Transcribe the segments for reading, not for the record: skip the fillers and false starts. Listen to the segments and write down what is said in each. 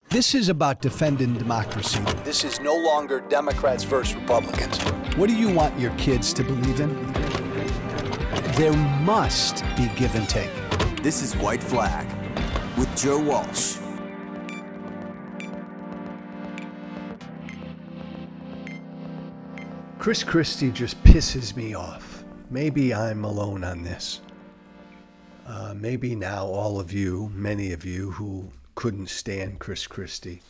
This is about defending democracy. This is no longer Democrats versus Republicans. What do you want your kids to believe in? There must be give and take. This is White Flag with Joe Walsh. Christie just pisses me off. Maybe I'm alone on this. Maybe now all of you, many of you who couldn't stand Christie,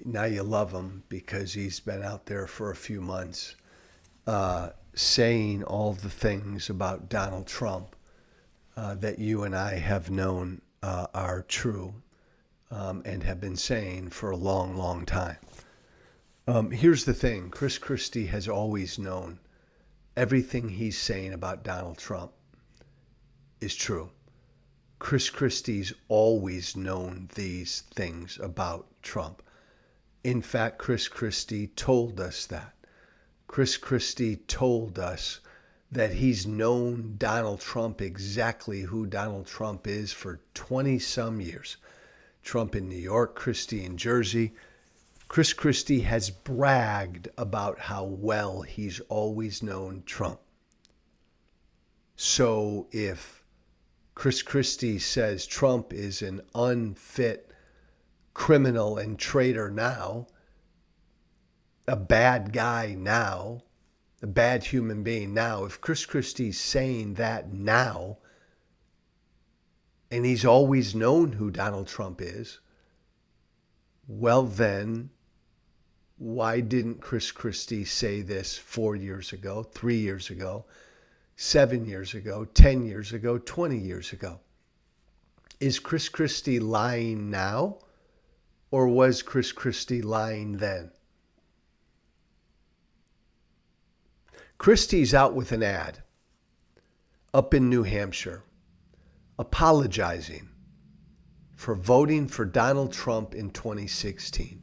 now you love him because he's been out there for a few months saying all the things about Donald Trump that you and I have known are true and have been saying for a long, long time. Here's the thing. Christie has always known everything he's saying about Donald Trump is true. Christie's always known these things about Trump. In fact, Christie told us that. Christie told us that he's known Donald Trump, exactly who Donald Trump is, for 20-some years. Trump in New York, Christie in Jersey. Christie has bragged about how well he's always known Trump. So if Christie says Trump is an unfit criminal and traitor now, a bad guy now, a bad human being now, if Christie's saying that now, and he's always known who Donald Trump is, well then, why didn't Christie say this 4 years ago, 3 years ago, 7 years ago, 10 years ago, 20 years ago? Is Christie lying now, or was Christie lying then? Christie's out with an ad up in New Hampshire apologizing for voting for Donald Trump in 2016.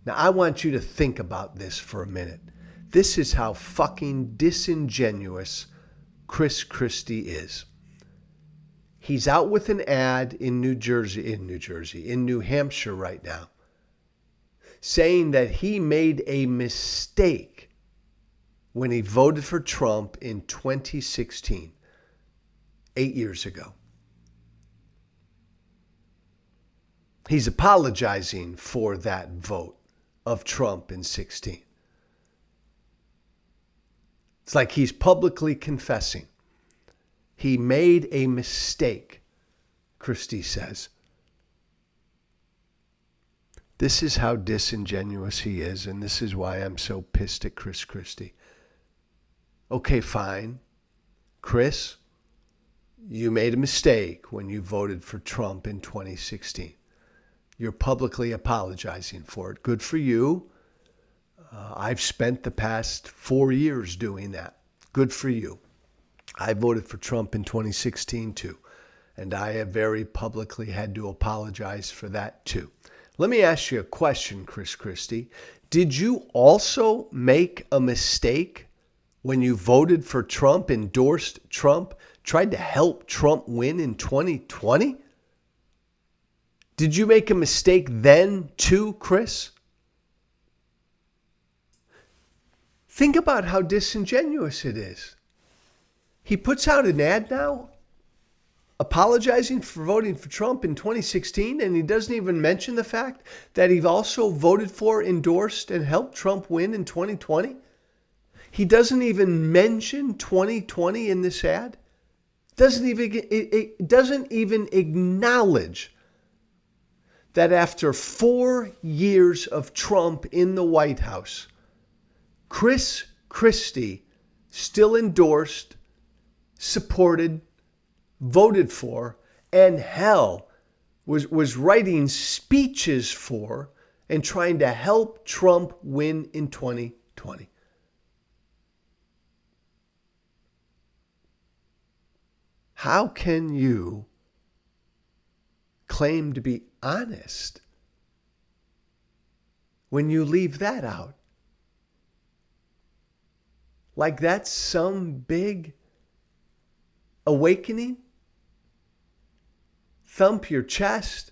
Now, I want you to think about this for a minute. This is how fucking disingenuous Christie is. He's out with an ad in New Hampshire right now, saying that he made a mistake when he voted for Trump in 2016, 8 years ago. He's apologizing for that vote of Trump in 16. It's like he's publicly confessing. He made a mistake, Christie says. This is how disingenuous he is, and this is why I'm so pissed at Christie. Okay, fine. Chris, you made a mistake when you voted for Trump in 2016. You're publicly apologizing for it. Good for you. I've spent the past 4 years doing that. Good for you. I voted for Trump in 2016 too, and I have very publicly had to apologize for that too. Let me ask you a question, Christie. Did you also make a mistake when you voted for Trump, endorsed Trump, tried to help Trump win in 2020? Did you make a mistake then too, Chris? Think about how disingenuous it is. He puts out an ad now apologizing for voting for Trump in 2016, and he doesn't even mention the fact that he also voted for, endorsed, and helped Trump win in 2020. He doesn't even mention 2020 in this ad. It doesn't even acknowledge that after 4 years of Trump in the White House, Christie still endorsed, supported, voted for, and was writing speeches for and trying to help Trump win in 2020. How can you claim to be honest when you leave that out? Like that's some big awakening? Thump your chest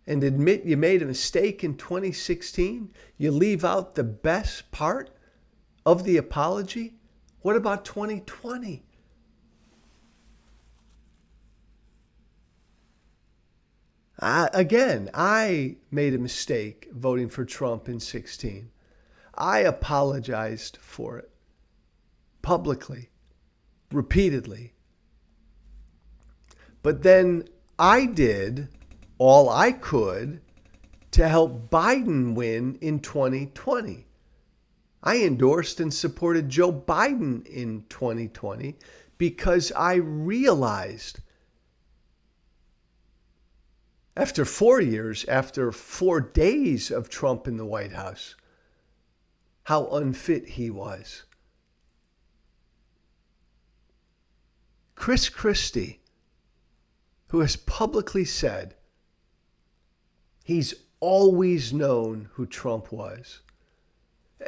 and admit you made a mistake in 2016? You leave out the best part of the apology? What about 2020? Again, I made a mistake voting for Trump in 16. I apologized for it publicly, repeatedly. But then I did all I could to help Biden win in 2020. I endorsed and supported Joe Biden in 2020 because I realized after 4 years, after 4 days of Trump in the White House, how unfit he was. Christie, who has publicly said he's always known who Trump was.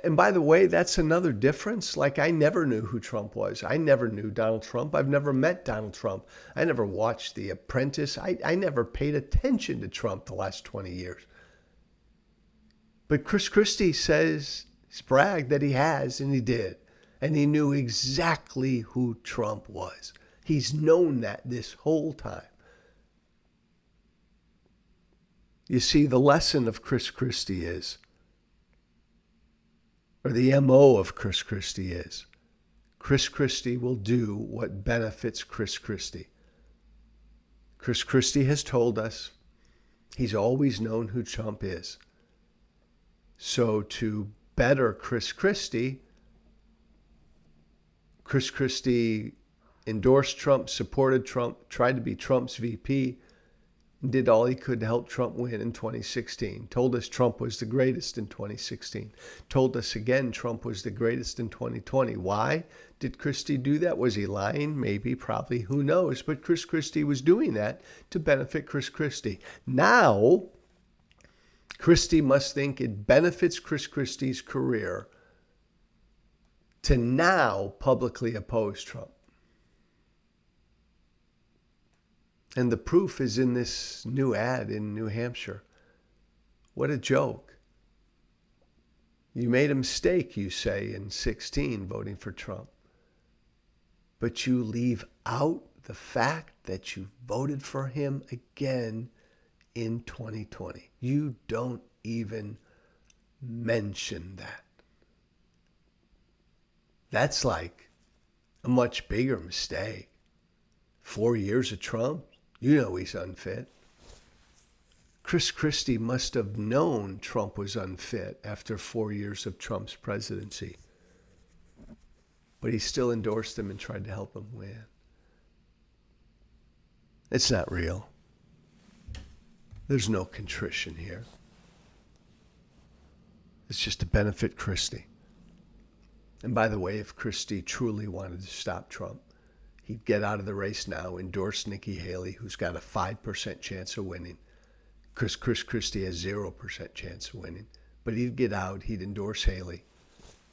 And by the way, that's another difference. Like, I never knew who Trump was. I never knew Donald Trump. I've never met Donald Trump. I never watched The Apprentice. I never paid attention to Trump the last 20 years. But Christie says, he's bragged that he has, and he did. And he knew exactly who Trump was. He's known that this whole time. You see, the lesson of Christie is, or the MO of Christie is, Christie will do what benefits Christie. Christie has told us he's always known who Trump is. So to better Christie endorsed Trump, supported Trump, tried to be Trump's VP, did all he could to help Trump win in 2016. Told us Trump was the greatest in 2016. Told us again Trump was the greatest in 2020. Why did Christie do that? Was he lying? Maybe, probably, who knows? But Christie was doing that to benefit Christie. Now, Christie must think it benefits Christie's career to now publicly oppose Trump. And the proof is in this new ad in New Hampshire. What a joke. You made a mistake, you say, in 16 voting for Trump. But you leave out the fact that you voted for him again in 2020. You don't even mention that. That's like a much bigger mistake. 4 years of Trump. You know he's unfit. Christie must have known Trump was unfit after 4 years of Trump's presidency. But he still endorsed him and tried to help him win. It's not real. There's no contrition here. It's just to benefit Christie. And by the way, if Christie truly wanted to stop Trump, he'd get out of the race now, endorse Nikki Haley, who's got a 5% chance of winning. Christie has 0% chance of winning. But he'd get out, he'd endorse Haley,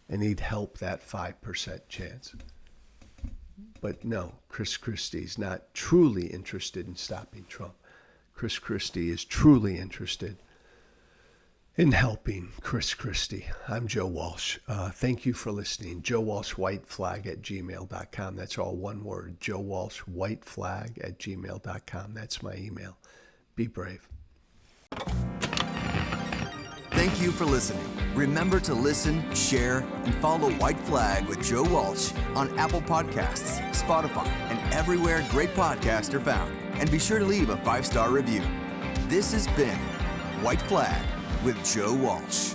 and he'd help that 5% chance. But no, Christie's not truly interested in stopping Trump. Christie is truly interested in helping Christie. I'm Joe Walsh. Thank you for listening. Joe Walsh White Flag at gmail.com. That's all one word. Joe Walsh White Flag at gmail.com. That's my email. Be brave. Thank you for listening. Remember to listen, share, and follow White Flag with Joe Walsh on Apple Podcasts, Spotify, and everywhere great podcasts are found. And be sure to leave a 5-star review. This has been White Flag with Joe Walsh.